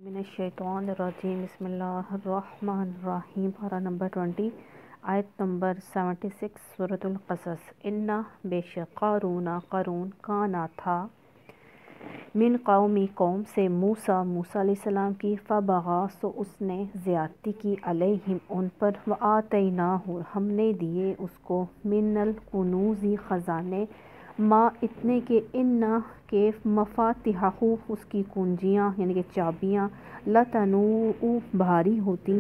من الشیطان الرجیم بسم اللہ الرحمن الرحیم پارہ نمبر 20 آیت نمبر 76 سورۃ القصص۔ انا بے شک قارون کانا تھا من قومی قوم سے موسیٰ علیہ السلام کی فبغا سو اس نے زیادتی کی علیہم ان پر وآتیناہ ہم نے دیے اس کو من الکنوز خزانے ما اتنے کے انا کے مفاتحہ اس کی کنجیاں یعنی کہ چابیاں لتنوء بھاری ہوتی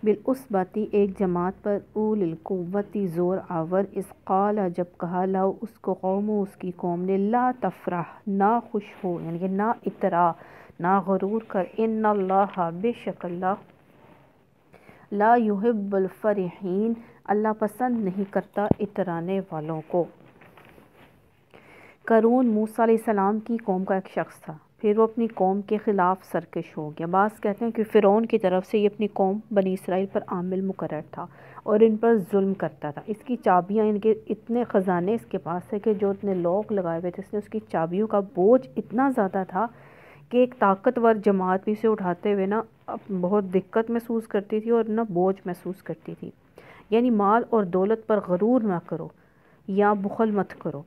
بالعصبۃ ایک جماعت پر اول القوۃ زور آور اذ قال جب کہا لو اس کو قوم اس کی قوم نے لا تفرح نہ خوش ہو یعنی کہ نہ اطراء نہ غرور کر ان اللہ بے شک اللہ لا یحب الفرحین اللہ پسند نہیں کرتا اترانے والوں کو۔ قارون موسیٰ علیہ السلام کی قوم کا ایک شخص تھا، پھر وہ اپنی قوم کے خلاف سرکش ہو گیا۔ بعض کہتے ہیں کہ فرعون کی طرف سے یہ اپنی قوم بنی اسرائیل پر عامل مقرر تھا اور ان پر ظلم کرتا تھا۔ اس کی چابیاں ان کے اتنے خزانے اس کے پاس ہے کہ جو اتنے لوگ لگائے ہوئے تھے، اس نے اس کی چابیوں کا بوجھ اتنا زیادہ تھا کہ ایک طاقتور جماعت بھی اسے اٹھاتے ہوئے نا بہت دقت محسوس کرتی تھی اور نہ بوجھ محسوس کرتی تھی۔ یعنی مال اور دولت پر غرور نہ کرو یا بخل مت کرو،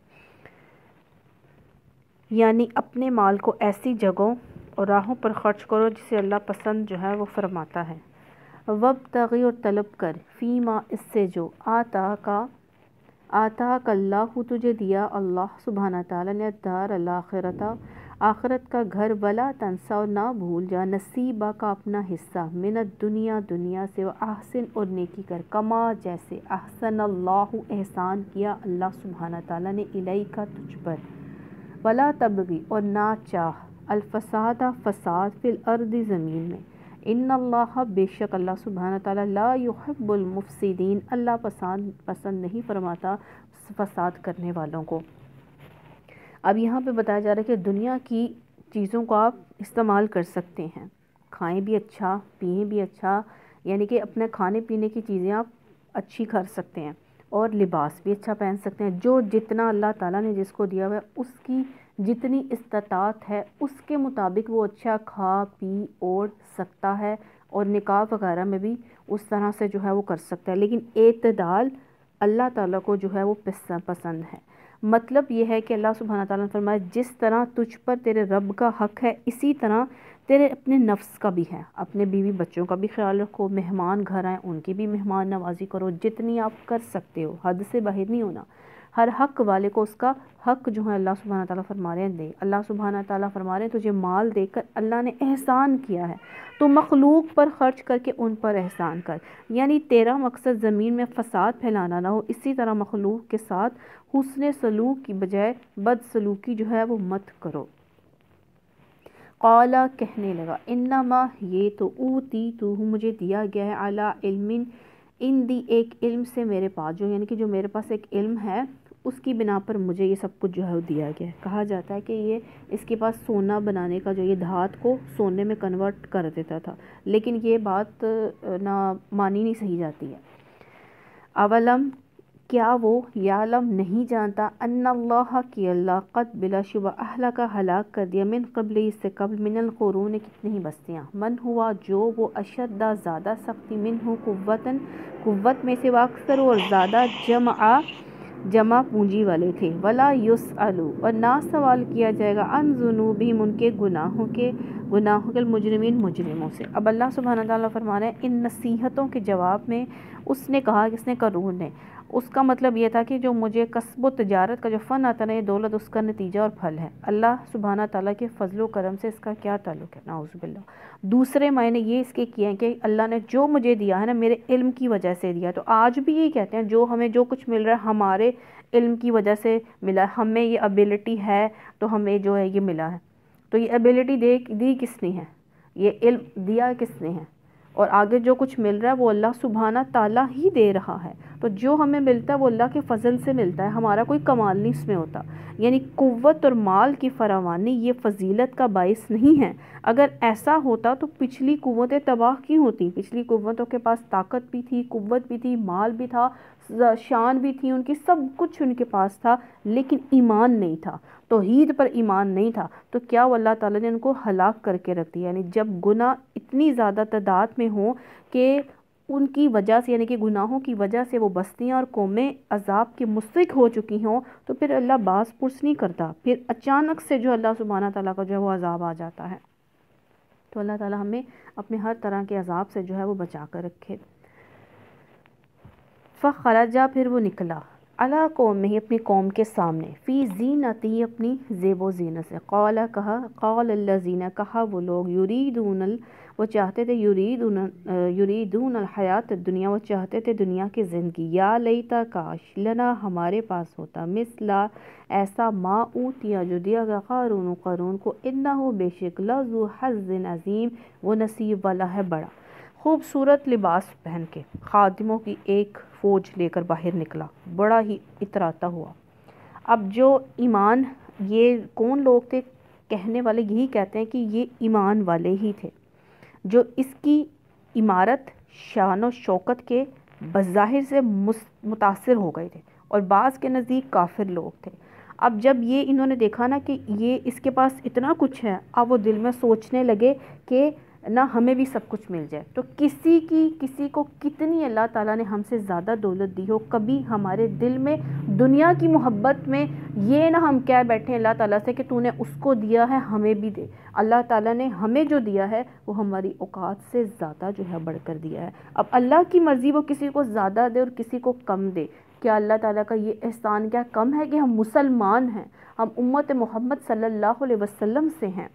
یعنی اپنے مال کو ایسی جگہوں اور راہوں پر خرچ کرو جسے اللہ پسند جو ہے وہ فرماتا ہے۔ وابتغی اور طلب کر فیما اس سے جو آتاک اللہ تجھے دیا اللہ سبحانہ تعالیٰ نے الدار الآخرۃ آخرت کا گھر ولا تنسا اور نہ بھول جا نصیبہ کا اپنا حصہ من الدنیا دنیا سے واحسن اور نیکی کر کما جیسے احسن اللہ احسان کیا اللہ سبحانہ تعالیٰ نے الیک تجھ پر ولا تبغی اور نہ چاہ الفساد فساد فی الارض زمین میں ان اللہ بے شک اللہ سبحانہ تعالیٰ لا یحب المفسدین اللہ پسند نہیں فرماتا فساد کرنے والوں کو۔ اب یہاں پہ بتایا جا رہا ہے کہ دنیا کی چیزوں کو آپ استعمال کر سکتے ہیں، کھائیں بھی اچھا پئیں بھی اچھا، یعنی کہ اپنے کھانے پینے کی چیزیں آپ اچھی کر سکتے ہیں اور لباس بھی اچھا پہن سکتے ہیں۔ جو جتنا اللہ تعالیٰ نے جس کو دیا ہوا ہے اس کی جتنی استطاعت ہے اس کے مطابق وہ اچھا کھا پی اوڑھ سکتا ہے اور نکاح وغیرہ میں بھی اس طرح سے جو ہے وہ کر سکتا ہے، لیکن اعتدال اللہ تعالیٰ کو جو ہے وہ پسند ہے۔ مطلب یہ ہے کہ اللہ سبحانہ تعالیٰ نے فرمایا جس طرح تجھ پر تیرے رب کا حق ہے اسی طرح تیرے اپنے نفس کا بھی ہے، اپنے بیوی بچوں کا بھی خیال رکھو، مہمان گھر آئیں ان کی بھی مہمان نوازی کرو، جتنی آپ کر سکتے ہو، حد سے باہر نہیں ہونا۔ ہر حق والے کو اس کا حق جو ہے اللہ سبحانہ تعالیٰ فرما رہے ہیں دے۔ اللہ سبحانہ تعالیٰ فرما رہے ہیں تجھے مال دے کر اللہ نے احسان کیا ہے تو مخلوق پر خرچ کر کے ان پر احسان کر، یعنی تیرا مقصد زمین میں فساد پھیلانا نہ ہو، اسی طرح مخلوق کے ساتھ حسن سلوک کی بجائے بد سلوکی جو ہے وہ مت کرو۔ قالا کہنے لگا انما یہ تو اوتیتہ مجھے دیا گیا ہے علی علم عندی ایک علم سے میرے پاس، جو یعنی کہ جو میرے پاس ایک علم ہے اس کی بنا پر مجھے یہ سب کچھ جو ہے دیا گیا ہے۔ کہا جاتا ہے کہ یہ اس کے پاس سونا بنانے کا جو یہ دھات کو سونے میں کنورٹ کر دیتا تھا، لیکن یہ بات نہ مانی نہیں صحیح جاتی ہے۔ اولم کیا وہ یعلم نہیں جانتا ان اللہ کی اللہ قد بلا شبہ اہلا کا ہلاک کر دیا من قبل اس سے قبل من القرون کتنی ہی بستیاں من ہوا جو وہ اشد زیادہ سختی من ہو قوت میں سے وہ اکثر اور زیادہ جمع پونجی والے تھے ولا یسألو اور نہ سوال کیا جائے گا عن ذنوبہم ان کے گناہوں کے المجرمین مجرموں سے۔ اب اللہ سبحانہ تعالیٰ فرما رہے ہیں ان نصیحتوں کے جواب میں اس نے کہا کس نے قارون نے، اس کا مطلب یہ تھا کہ جو مجھے کسب و تجارت کا جو فن آتا ہے دولت اس کا نتیجہ اور پھل ہے، اللہ سبحانہ تعالیٰ کے فضل و کرم سے اس کا کیا تعلق ہے، نعوذ باللہ۔ دوسرے معنی یہ اس کے کیے ہیں کہ اللہ نے جو مجھے دیا ہے نا میرے علم کی وجہ سے دیا، تو آج بھی یہی کہتے ہیں جو ہمیں جو کچھ مل رہا ہے ہمارے علم کی وجہ سے ملا ہے، ہمیں یہ ابیلٹی ہے تو ہمیں جو ہے یہ ملا ہے، تو یہ ابیلٹی دی کس نے ہے، یہ علم دیا کس نے ہے، اور آگے جو کچھ مل رہا ہے وہ اللہ سبحانہ تعالیٰ ہی دے رہا ہے، تو جو ہمیں ملتا ہے وہ اللہ کے فضل سے ملتا ہے، ہمارا کوئی کمال نہیں اس میں ہوتا۔ یعنی قوت اور مال کی فراوانی یہ فضیلت کا باعث نہیں ہے، اگر ایسا ہوتا تو پچھلی قوتیں تباہ کیوں ہوتی، پچھلی قوتوں کے پاس طاقت بھی تھی، قوت بھی تھی، مال بھی تھا، شان بھی تھی ان کی، سب کچھ ان کے پاس تھا، لیکن ایمان نہیں تھا۔ توحید پر ایمان نہیں تھا، تو کیا وہ اللہ تعالیٰ نے ان کو ہلاک کر کے رکھ دیا؟ یعنی جب گناہ اتنی زیادہ تعداد میں ہوں کہ ان کی وجہ سے، یعنی کہ گناہوں کی وجہ سے وہ بستیاں اور قومیں عذاب کے مستحق ہو چکی ہوں، تو پھر اللہ باز پرس نہیں کرتا، پھر اچانک سے جو اللہ سبحانہ تعالیٰ کا جو ہے وہ عذاب آ جاتا ہے۔ تو اللہ تعالیٰ ہمیں اپنے ہر طرح کے عذاب سے جو ہے وہ بچا کر رکھے۔ فخرجا، پھر وہ نکلا، علی قومہ، اپنی قوم کے سامنے، فی زینتی، اپنی زیب و زینت سے، قال الذین، کہا وہ لوگ، وہ چاہتے تھے، یریدون الحیات الدنیا، وہ چاہتے تھے دنیا کی زندگی، یا لیتا، کاش، لنا، ہمارے پاس ہوتا، مثلا، ایسا، ما اوتیا، جو دیا گیا قارون کو، انہو، بے شک، لذو حظ عظیم، وہ نصیب والا ہے بڑا۔ خوبصورت لباس پہن کے خادموں کی ایک فوج لے کر باہر نکلا، بڑا ہی اتراتا ہوا۔ اب جو ایمان، یہ کون لوگ تھے؟ کہنے والے یہی کہتے ہیں کہ یہ ایمان والے ہی تھے، جو اس کی عمارت، شان و شوکت کے بظاہر سے متاثر ہو گئے تھے، اور بعض کے نزدیک کافر لوگ تھے۔ اب جب یہ انہوں نے دیکھا نا کہ یہ اس کے پاس اتنا کچھ ہے، اب وہ دل میں سوچنے لگے کہ نہ ہمیں بھی سب کچھ مل جائے۔ تو کسی کو کتنی اللہ تعالیٰ نے ہم سے زیادہ دولت دی ہو، کبھی ہمارے دل میں دنیا کی محبت میں یہ نہ ہم کہہ بیٹھیں اللہ تعالیٰ سے کہ تو نے اس کو دیا ہے ہمیں بھی دے۔ اللہ تعالیٰ نے ہمیں جو دیا ہے وہ ہماری اوقات سے زیادہ جو ہے بڑھ کر دیا ہے۔ اب اللہ کی مرضی وہ کسی کو زیادہ دے اور کسی کو کم دے۔ کیا اللہ تعالیٰ کا یہ احسان کیا کم ہے کہ ہم مسلمان ہیں، ہم امت محمد صلی اللہ علیہ وسلم سے ہیں؟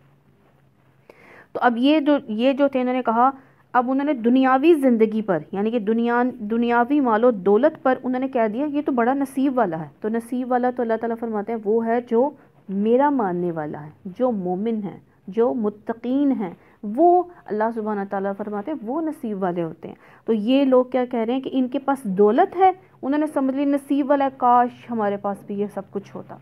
تو اب یہ جو تھے، انہوں نے کہا، اب انہوں نے دنیاوی زندگی پر، یعنی کہ دنیاوی مال و دولت پر انہوں نے کہہ دیا یہ تو بڑا نصیب والا ہے۔ تو نصیب والا تو اللہ تعالیٰ فرماتے ہیں وہ ہے جو میرا ماننے والا ہے، جو مومن ہے، جو متقین ہیں، وہ اللہ سبحانہ تعالیٰ فرماتے ہیں وہ نصیب والے ہوتے ہیں۔ تو یہ لوگ کیا کہہ رہے ہیں کہ ان کے پاس دولت ہے، انہوں نے سمجھ لی نصیب والا ہے، کاش ہمارے پاس بھی یہ سب کچھ ہوتا۔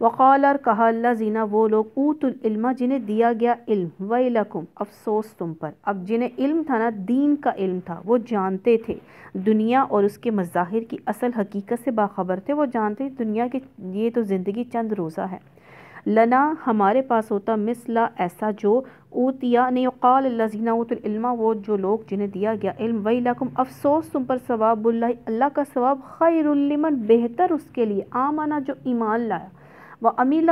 وقال، اور کہا، الذین، وہ لوگ، اوتوا العلم، جنہیں دیا گیا علم، ویلکم، افسوس تم پر۔ اب جنہیں علم تھا نا، دین کا علم تھا، وہ جانتے تھے دنیا اور اس کے مظاہر کی اصل حقیقت سے باخبر تھے، وہ جانتے تھے دنیا کی یہ تو زندگی چند روزہ ہے۔ لنا، ہمارے پاس ہوتا، مثلا، ایسا جو اوتیا، نہیں، قال الذین اوتوا العلم، وہ جو لوگ جنہیں دیا گیا علم، ویلکم، افسوس تم پر، ثواب اللہ، اللہ کا ثواب، خیر لمن، بہتر اس کے لیے، آمنہ، جو ایمان لایا، وعمل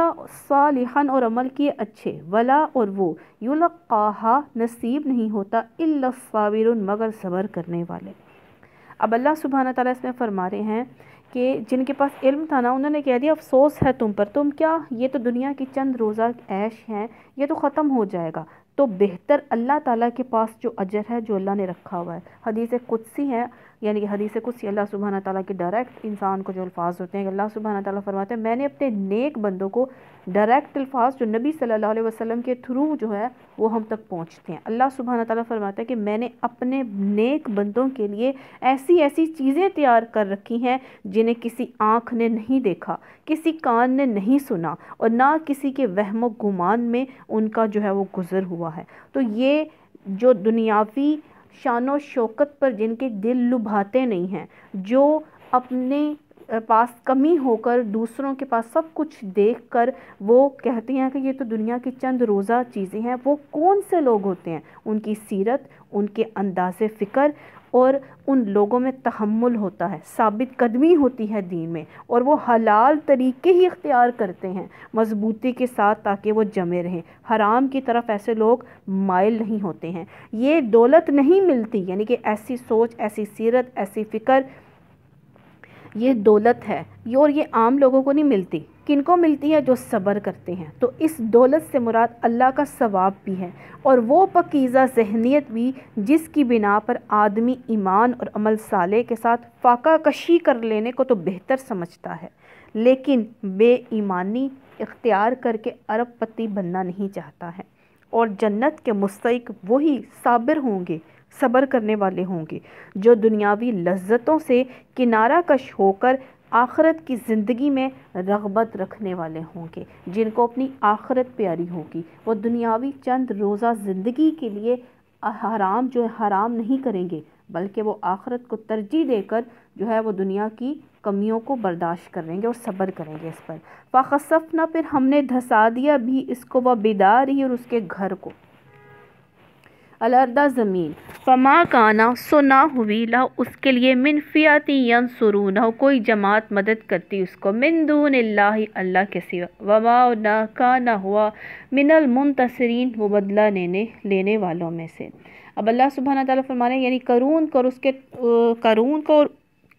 صالحا، اور عمل کیے اچھے، ولا، اور وہ، یلقاہا، نصیب نہیں ہوتا، الا الصابرون، مگر صبر کرنے والے۔ اب اللہ سبحانہ تعالیٰ اس میں فرما رہے ہیں کہ جن کے پاس علم تھا نا، انہوں نے کہہ دیا افسوس ہے تم پر، تم کیا، یہ تو دنیا کی چند روزہ عیش ہیں، یہ تو ختم ہو جائے گا، تو بہتر اللہ تعالیٰ کے پاس جو اجر ہے، جو اللہ نے رکھا ہوا ہے، حدیث قدسی ہے، یعنی کہ حدیث قدسی اللہ سبحانہ تعالیٰ کے ڈائریکٹ انسان کو جو الفاظ ہوتے ہیں کہ اللہ سبحانہ تعالیٰ فرماتے ہیں میں نے اپنے نیک بندوں کو ڈائریکٹ الفاظ جو نبی صلی اللہ علیہ وسلم کے تھرو جو ہے وہ ہم تک پہنچتے ہیں۔ اللہ سبحانہ تعالیٰ فرماتا ہے کہ میں نے اپنے نیک بندوں کے لیے ایسی چیزیں تیار کر رکھی ہیں جنہیں کسی آنکھ نے نہیں دیکھا، کسی کان نے نہیں سنا، اور نہ کسی کے وہم و گمان میں ان کا جو ہے وہ گزر ہوا ہے۔ تو یہ جو دنیاوی شان و شوکت پر جن کے دل لبھاتے نہیں ہیں، جو اپنے پاس کمی ہو کر دوسروں کے پاس سب کچھ دیکھ کر وہ کہتے ہیں کہ یہ تو دنیا کی چند روزہ چیزیں ہیں، وہ کون سے لوگ ہوتے ہیں؟ ان کی سیرت، ان کے انداز فکر، اور ان لوگوں میں تحمل ہوتا ہے، ثابت قدمی ہوتی ہے دین میں، اور وہ حلال طریقے ہی اختیار کرتے ہیں مضبوطی کے ساتھ تاکہ وہ جمے رہیں، حرام کی طرف ایسے لوگ مائل نہیں ہوتے ہیں۔ یہ دولت نہیں ملتی، یعنی کہ ایسی سوچ، ایسی سیرت، ایسی فکر، یہ دولت ہے، اور یہ عام لوگوں کو نہیں ملتی۔ کن کو ملتی ہے؟ جو صبر کرتے ہیں۔ تو اس دولت سے مراد اللہ کا ثواب بھی ہے، اور وہ پاکیزہ ذہنیت بھی جس کی بنا پر آدمی ایمان اور عمل صالح کے ساتھ فاقہ کشی کر لینے کو تو بہتر سمجھتا ہے، لیکن بے ایمانی اختیار کر کے ارب پتی بننا نہیں چاہتا ہے۔ اور جنت کے مستحق وہی صابر ہوں گے، صبر کرنے والے ہوں گے، جو دنیاوی لذتوں سے کنارہ کش ہو کر آخرت کی زندگی میں رغبت رکھنے والے ہوں گے، جن کو اپنی آخرت پیاری ہوگی۔ وہ دنیاوی چند روزہ زندگی کے لیے حرام جو ہے حرام نہیں کریں گے، بلکہ وہ آخرت کو ترجیح دے کر جو ہے وہ دنیا کی کمیوں کو برداشت کریں گے اور صبر کریں گے اس پر۔ فَخَسَفْنَا پھر ہم نے دھسا دیا بھی اس کو وَبِدَارِهِ اور اس کے گھر کو، الارض زمین، فما کانا سو نہ ہوئی لہ اس کے لیے من فیاتی ینصرونہ کوئی جماعت مدد کرتی اس کو، من دون اللہ اللہ کے سوا، وما نہ کانا ہوا من المنتصرین وہ بدلہ لینے والوں میں سے۔ اب اللہ سبحانہ تعالیٰ فرمانے یعنی قارون کو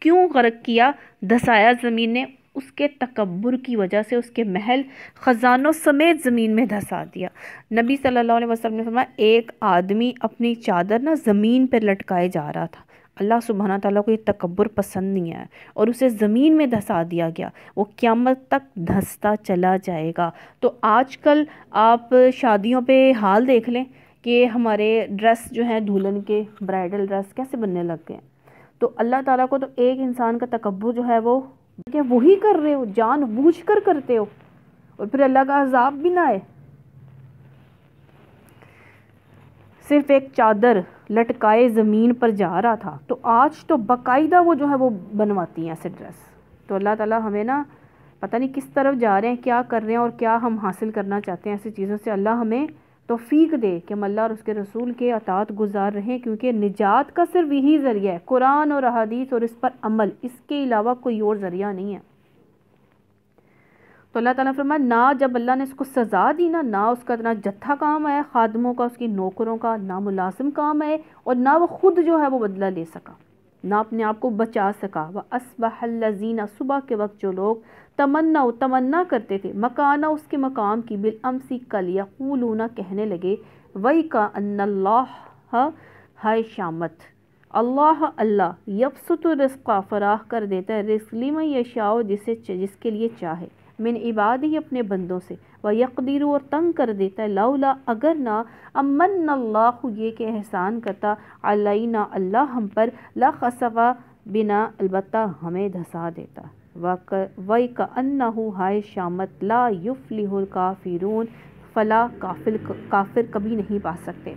کیوں غرق کیا، دھسایا زمین نے، اس کے تکبر کی وجہ سے اس کے محل خزانوں سمیت زمین میں دھسا دیا۔ نبی صلی اللہ علیہ وسلم نے فرمایا ایک آدمی اپنی چادر نہ زمین پر لٹکائے جا رہا تھا، اللہ سبحانہ تعالیٰ کو یہ تکبر پسند نہیں ہے اور اسے زمین میں دھسا دیا گیا، وہ قیامت تک دھستا چلا جائے گا۔ تو آج کل آپ شادیوں پہ حال دیکھ لیں کہ ہمارے ڈریس جو ہیں دلہن کے برائڈل ڈریس کیسے بننے لگ گئے ہیں۔ تو اللہ تعالیٰ کو تو ایک انسان کا تکبر جو ہے وہ کہ وہی کر رہے ہو، جان بوجھ کر کرتے ہو اور پھر اللہ کا عذاب بھی نہ آئے۔ صرف ایک چادر لٹکائے زمین پر جا رہا تھا، تو آج تو باقاعدہ وہ جو ہے وہ بنواتی ہیں ایسے ڈریس۔ تو اللہ تعالیٰ ہمیں نا پتہ نہیں کس طرف جا رہے ہیں، کیا کر رہے ہیں اور کیا ہم حاصل کرنا چاہتے ہیں ایسی چیزوں سے۔ اللہ ہمیں توفیق دے کہ ہم اللہ اور اس کے رسول کے اطاعت گزار رہیں، کیونکہ نجات کا صرف یہی ذریعہ ہے، قرآن اور احادیث اور اس پر عمل، اس کے علاوہ کوئی اور ذریعہ نہیں ہے۔ تو اللہ تعالیٰ فرمایا نہ جب اللہ نے اس کو سزا دی نا، نہ اس کا اتنا جتھا کام آیا، خادموں کا، اس کی نوکروں کا، نہ ملازم کام آئے اور نہ وہ خود جو ہے وہ بدلہ لے سکا، نہ اپنے آپ کو بچا سکا۔ وَأَصْبَحَ الَّذِينَ صبح کے وقت جو لوگ تمنا کرتے تھے مکانہ اس کے مقام کی، بالامس کل، یقولون کہنے لگے، وَيْكَأَنَّ اللَّهَ ہائے شامت، اللہ یبسط الرزق فراخ کر دیتا ہے رزق لمن یشاء جس کے لیے چاہے، من عبادہ اپنے بندوں سے، وَيَقْدِرُ اور تنگ کر دیتا ہے، لولا اگر نہ امن اللہ یہ کہ احسان کرتا، علینا اللہ ہم پر، لَخَسَفَ بنا البتہ ہمیں دھسا دیتا، وَيْكَأَنَّهُ ہائے شامت، لا یفلح الکافرون فلا کافر کبھی نہیں پا سکتے۔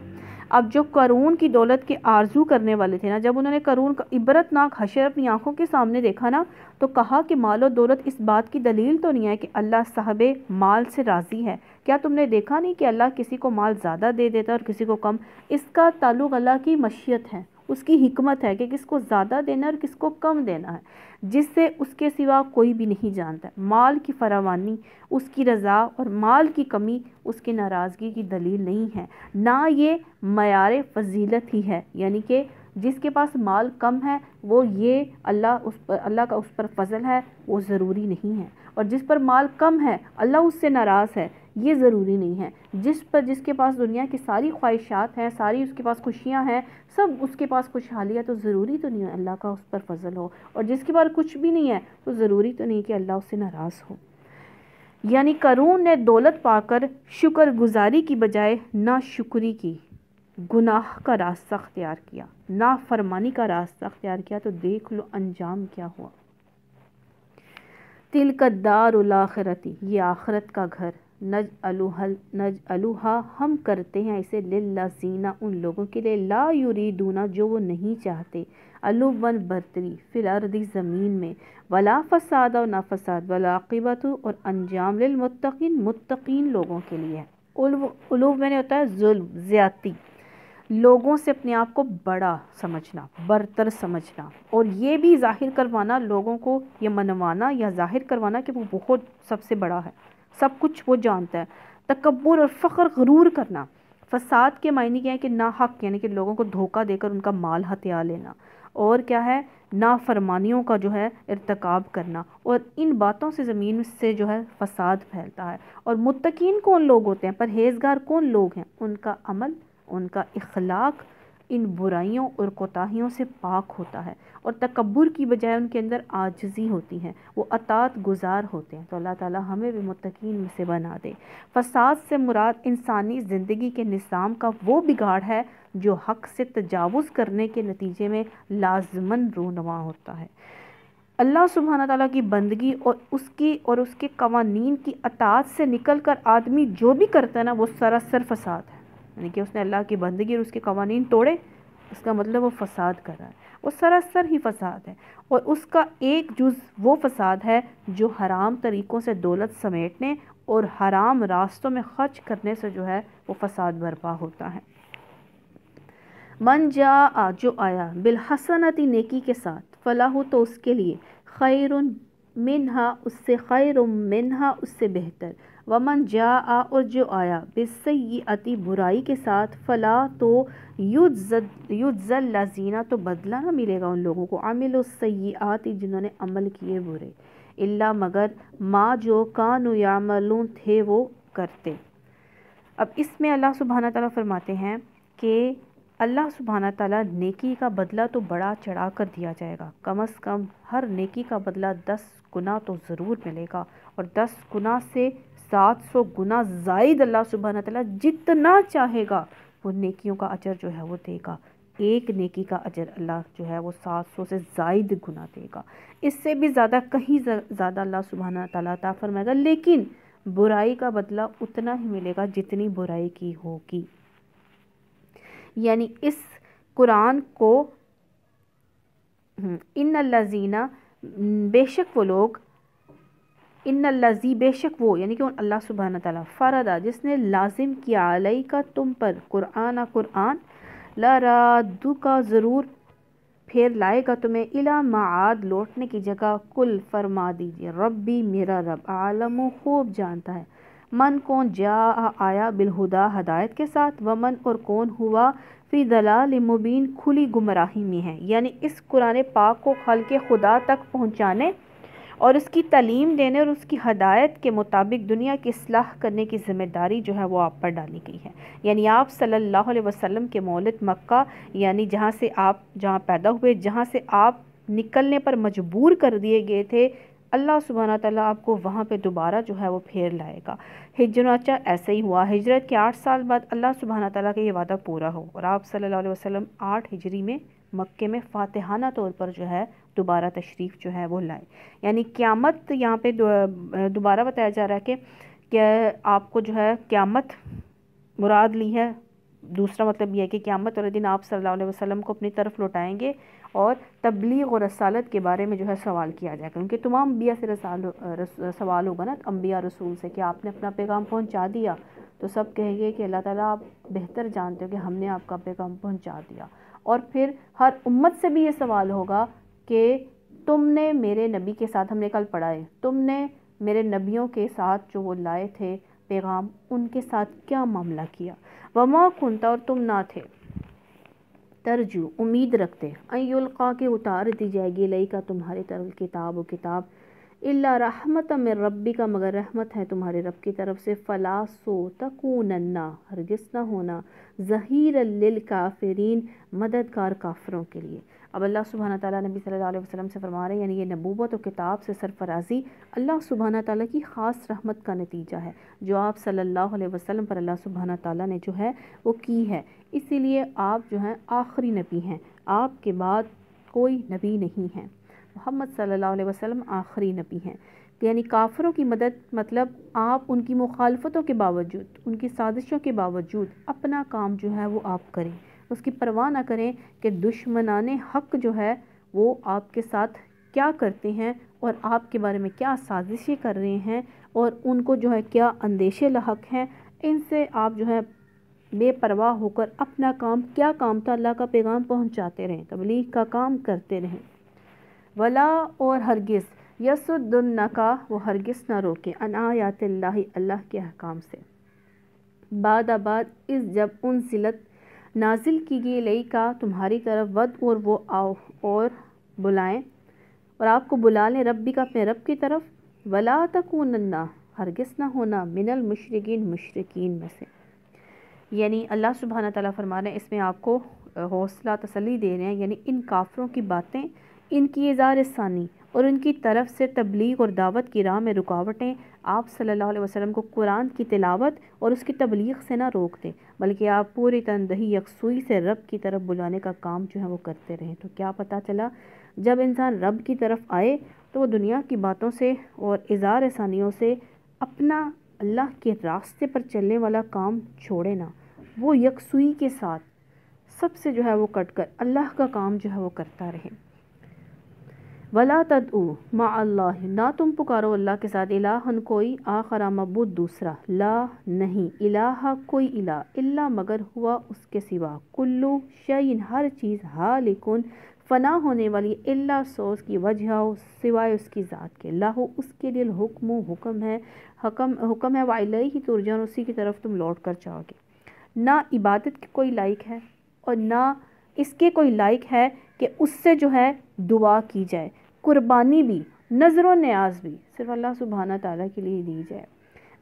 اب جو قارون کی دولت کے آرزو کرنے والے تھے نا، جب انہوں نے قارون کا عبرتناک حشر اپنی آنکھوں کے سامنے دیکھا نا، تو کہا کہ مال و دولت اس بات کی دلیل تو نہیں ہے کہ اللہ صاحب مال سے راضی ہے۔ کیا تم نے دیکھا نہیں کہ اللہ کسی کو مال زیادہ دے دیتا ہے اور کسی کو کم؟ اس کا تعلق اللہ کی مشیت ہے، اس کی حکمت ہے کہ کس کو زیادہ دینا ہے اور کس کو کم دینا ہے، جس سے اس کے سوا کوئی بھی نہیں جانتا ہے۔ مال کی فراوانی اس کی رضا اور مال کی کمی اس کی ناراضگی کی دلیل نہیں ہے، نہ یہ معیار فضیلت ہی ہے، یعنی کہ جس کے پاس مال کم ہے وہ یہ اللہ کا اس پر فضل ہے وہ ضروری نہیں ہے، اور جس پر مال کم ہے اللہ اس سے ناراض ہے یہ ضروری نہیں ہے۔ جس کے پاس دنیا کی ساری خواہشات ہیں، ساری اس کے پاس خوشیاں ہیں، سب اس کے پاس خوشحالی ہے، تو ضروری تو نہیں ہے اللہ کا اس پر فضل ہو، اور جس کے پاس کچھ بھی نہیں ہے تو ضروری تو نہیں کہ اللہ اس سے ناراض ہو۔ یعنی قارون نے دولت پا کر شکر گزاری کی بجائے ناشکری کی، گناہ کا راستہ اختیار کیا، نافرمانی کا راستہ اختیار کیا، تو دیکھ لو انجام کیا ہوا۔ تلک الدار الاخرتی یہ آخرت کا گھر، نجعلھا ہم کرتے ہیں اسے للذین ان لوگوں کے لیے، لا یریدون جو وہ نہیں چاہتے، علوا برتری فی الارض زمین میں، ولا فساد اور نہ فساد، والعاقبۃ اور انجام للمتقین متقین لوگوں کے لیے ہے۔ علو میں نے ہوتا ہے ظلم، زیادتی، لوگوں سے اپنے آپ کو بڑا سمجھنا، برتر سمجھنا، اور یہ بھی ظاہر کروانا لوگوں کو، یہ منوانا یا ظاہر کروانا کہ وہ بہت سب سے بڑا ہے، سب کچھ وہ جانتا ہے، تکبر اور فخر غرور کرنا۔ فساد کے معنی کیا ہے کہ ناحق، یعنی کہ لوگوں کو دھوکہ دے کر ان کا مال ہتھیا لینا، اور کیا ہے نافرمانیوں کا جو ہے ارتکاب کرنا، اور ان باتوں سے زمین سے جو ہے فساد پھیلتا ہے۔ اور متقین کون لوگ ہوتے ہیں، پرہیزگار کون لوگ ہیں، ان کا عمل، ان کا اخلاق ان برائیوں اور کوتاہیوں سے پاک ہوتا ہے، اور تکبر کی بجائے ان کے اندر عاجزی ہوتی ہے، وہ اطاعت گزار ہوتے ہیں۔ تو اللہ تعالیٰ ہمیں بھی متقین میں سے بنا دے۔ فساد سے مراد انسانی زندگی کے نظام کا وہ بگاڑ ہے جو حق سے تجاوز کرنے کے نتیجے میں لازماً رونما ہوتا ہے۔ اللہ سبحانہ تعالیٰ کی بندگی اور اس کے قوانین کی اطاعت سے نکل کر آدمی جو بھی کرتا ہے نا وہ سراسر فساد ہے، یعنی کہ اس نے اللہ کی بندگی اور اس کے قوانین توڑے اس کا مطلب وہ فساد کر رہا ہے، وہ سراسر ہی فساد ہے، اور اس کا ایک جز وہ فساد ہے جو حرام طریقوں سے دولت سمیٹنے اور حرام راستوں میں خرچ کرنے سے جو ہے وہ فساد برپا ہوتا ہے۔ من جاء جو آیا بالحسنتی نیکی کے ساتھ، فلاح تو اس کے لیے خیر منہا اس سے، خیر منہا اس سے بہتر، ومن جاء اور جو آیا بالسیئتی برائی کے ساتھ، فلا تو یجزی الذین تو بدلہ نہ ملے گا ان لوگوں کو، عملوا السیئات جنہوں نے عمل کیے برے، الا مگر ما جو کانوا یعملون تھے وہ کرتے۔ اب اس میں اللہ سبحانہ تعالیٰ فرماتے ہیں کہ اللہ سبحانہ تعالیٰ نیکی کا بدلہ تو بڑا چڑھا کر دیا جائے گا، کم از کم ہر نیکی کا بدلہ 10 گنا تو ضرور ملے گا، اور 10 گنا سے 700 گنا زائد اللہ سبحانہ تعالیٰ جتنا چاہے گا وہ نیکیوں کا اجر جو ہے وہ دے گا۔ ایک نیکی کا اجر اللہ جو ہے وہ 700 سے زائد گنا دے گا، اس سے بھی زیادہ، کہیں زیادہ اللہ سبحانہ تعالیٰ عطا فرمائے گا، لیکن برائی کا بدلہ اتنا ہی ملے گا جتنی برائی کی ہوگی۔ یعنی اس قرآن کو ان الذین بے شک وہ لوگ، ان الذی بے شک وہ، یعنی کہ اللہ سبحانہ تعالیٰ فردا جس نے لازم کیا علیہ کا تم پر قرآن لرادو کا ضرور پھر لائے گا تمہیں، الی معاد لوٹنے کی جگہ، کل فرما دیجئے ربی میرا رب عالم خوب جانتا ہے، من کون جاء آیا بالہدا ہدایت کے ساتھ، ومن اور کون ہوا فی ضلال مبین کھلی گمراہی میں ہے۔ یعنی اس قرآن پاک کو خلق خدا تک پہنچانے اور اس کی تعلیم دینے اور اس کی ہدایت کے مطابق دنیا کی اصلاح کرنے کی ذمہ داری جو ہے وہ آپ پر ڈالی گئی ہے۔ یعنی آپ صلی اللہ علیہ وسلم کے مولد مکہ، یعنی جہاں پیدا ہوئے، جہاں سے آپ نکلنے پر مجبور کر دیے گئے تھے، اللہ سبحانہ تعالیٰ آپ کو وہاں پہ دوبارہ جو ہے وہ پھیر لائے گا۔ چنانچہ ایسا ہی ہوا، ہجرت کے 8 سال بعد اللہ سبحانہ تعالیٰ کا یہ وعدہ پورا ہو، اور آپ صلی اللہ علیہ وسلم 8 ہجری میں مکے میں فاتحانہ طور پر جو ہے دوبارہ تشریف جو ہے وہ لائے۔ یعنی قیامت یہاں پہ دوبارہ بتایا جا رہا ہے کہ آپ کو جو ہے قیامت مراد لی ہے۔ دوسرا مطلب یہ ہے کہ قیامت والے دن آپ صلی اللہ علیہ وسلم کو اپنی طرف لوٹائیں گے اور تبلیغ اور رسالت کے بارے میں جو ہے سوال کیا جائے گا، کیونکہ تمام انبیاء سے سوال ہوگا نا، انبیاء رسول سے، کہ آپ نے اپنا پیغام پہنچا دیا، تو سب کہیں گے کہ اللہ تعالیٰ آپ بہتر جانتے ہو کہ ہم نے آپ کا پیغام پہنچا دیا۔ اور پھر ہر امت سے بھی یہ سوال ہوگا کہ تم نے میرے نبی کے ساتھ، ہم نے کل پڑھا ہے، تم نے میرے نبیوں کے ساتھ جو وہ لائے تھے پیغام، ان کے ساتھ کیا معاملہ کیا، وما کنت اور تم نہ تھے، ترجو امید رکھتے، ان یلقا کے اتار دی جائے گی لئی کا تمہاری طرف کتاب و کتاب، الا رحمت من ربی کا مگر رحمت ہے تمہارے رب کی طرف سے، فلا سو تکونن ہرگز نہ ہونا، ظہیر للکافرین مددگار کافروں کے لیے۔ اب اللہ سبحانہ تعالیٰ نبی صلی اللہ علیہ وسلم سے فرما رہے ہیں، یعنی یہ نبوت و کتاب سے سرفرازی اللہ سبحانہ تعالیٰ کی خاص رحمت کا نتیجہ ہے جو آپ صلی اللہ علیہ وسلم پر اللہ سبحانہ تعالیٰ نے جو ہے وہ کی ہے، اسی لیے آپ جو ہیں آخری نبی ہیں، آپ کے بعد کوئی نبی نہیں ہے، محمد صلی اللہ علیہ وسلم آخری نبی ہیں۔ یعنی کافروں کی مدد مطلب آپ ان کی مخالفتوں کے باوجود، ان کی سازشوں کے باوجود اپنا کام جو ہے وہ آپ کریں، اس کی پرواہ نہ کریں کہ دشمنان حق جو ہے وہ آپ کے ساتھ کیا کرتے ہیں اور آپ کے بارے میں کیا سازشیں کر رہے ہیں، اور ان کو جو ہے کیا اندیشے لاحق ہیں، ان سے آپ جو ہے بے پرواہ ہو کر اپنا کام، کیا کام تھا، اللہ کا پیغام پہنچاتے رہیں، تبلیغ کا کام کرتے رہیں۔ ولا اور ہرگز یسدنکا وہ ہرگز نہ روکے، ان آیات اللہ اللہ کے احکام سے، بعد اس جب انزلت نازل کی گئی لئی کا تمہاری طرف، ود اور وہ آؤ اور بلائیں اور آپ کو بلا لیں ربی کا اپنے رب کی طرف، ولا تکونن ہرگز نہ ہونا من المشرکین مشرکین میں سے۔ یعنی اللہ سبحانہ تعالیٰ فرما رہے ہیں، اس میں آپ کو حوصلہ تسلی دے رہے ہیں، یعنی ان کافروں کی باتیں، ان کی اظہار ثانی اور ان کی طرف سے تبلیغ اور دعوت کی راہ میں رکاوٹیں آپ صلی اللہ علیہ وسلم کو قرآن کی تلاوت اور اس کی تبلیغ سے نہ روک دیں، بلکہ آپ پوری تندہی یکسوئی سے رب کی طرف بلانے کا کام جو ہے وہ کرتے رہیں۔ تو کیا پتہ چلا، جب انسان رب کی طرف آئے تو وہ دنیا کی باتوں سے اور اظہار ثانیوں سے اپنا اللہ کے راستے پر چلنے والا کام چھوڑے نہ، وہ یکسوئی کے ساتھ سب سے جو ہے وہ کٹ کر اللہ کا کام جو ہے وہ کرتا رہے۔ ولا تدعو مع اللہ، نہ تم پکارو اللہ کے ساتھ الہن کوئی آخر معبود دوسرا، لا نہیں، الہ کوئی الہ، الا مگر ہوا اس کے سوا، کلو شیء ہر چیز، ہالکن فنا ہونے والی، الا سو اس کی وجہ سوائے اس کی ذات کے، لاہو اس کے لیے الحکم حکم ہے، حکم ہے، والیہ ترجعون اسی کی طرف تم لوٹ کر جاؤ گے۔ نہ عبادت کے کوئی لائق ہے اور نہ اس کے کوئی لائق ہے کہ اس سے جو ہے دعا کی جائے، قربانی بھی، نظر و نیاز بھی صرف اللہ سبحانہ تعالیٰ کے لیے دی جائے۔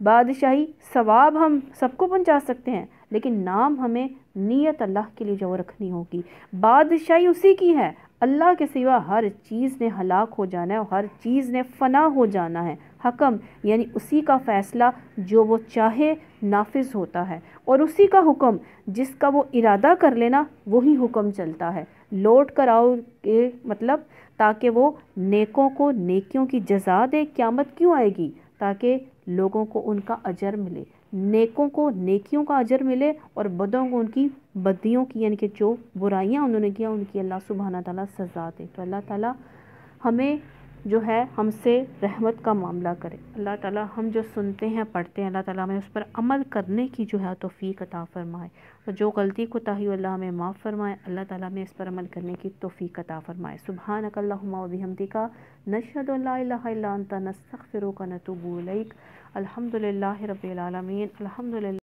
بادشاہی ثواب ہم سب کو پہنچا سکتے ہیں، لیکن نام ہمیں نیت اللہ کے لیے جو رکھنی ہوگی۔ بادشاہی اسی کی ہے، اللہ کے سوا ہر چیز نے ہلاک ہو جانا ہے اور ہر چیز نے فنا ہو جانا ہے۔ حکم یعنی اسی کا فیصلہ جو وہ چاہے نافذ ہوتا ہے، اور اسی کا حکم جس کا وہ ارادہ کر لینا وہی حکم چلتا ہے۔ لوٹ کر آؤ کے مطلب تاکہ وہ نیکوں کو نیکیوں کی جزا دے۔ قیامت کیوں آئے گی؟ تاکہ لوگوں کو ان کا اجر ملے، نیکوں کو نیکیوں کا اجر ملے اور بدوں کو ان کی بدیوں کی یعنی کہ جو برائیاں انہوں نے کیا ان کی اللہ سبحانہ تعالیٰ سزا دے۔ تو اللہ تعالیٰ ہمیں جو ہے ہم سے رحمت کا معاملہ کرے۔ اللہ تعالیٰ ہم جو سنتے ہیں پڑھتے ہیں اللہ تعالیٰ ہمیں اس پر عمل کرنے کی جو ہے توفیق عطا فرمائے، اور جو غلطی کوتاہی اللہ ہمیں معاف فرمائے، اللہ تعالیٰ ہمیں اس پر عمل کرنے کی توفیق عطا فرمائے۔ سبحانک اللہم و بحمدک، نشہد ان لا الہ الا انت، نستغفرک و نتوب الیک۔ الحمدللہ رب العالمین، الحمدللہ۔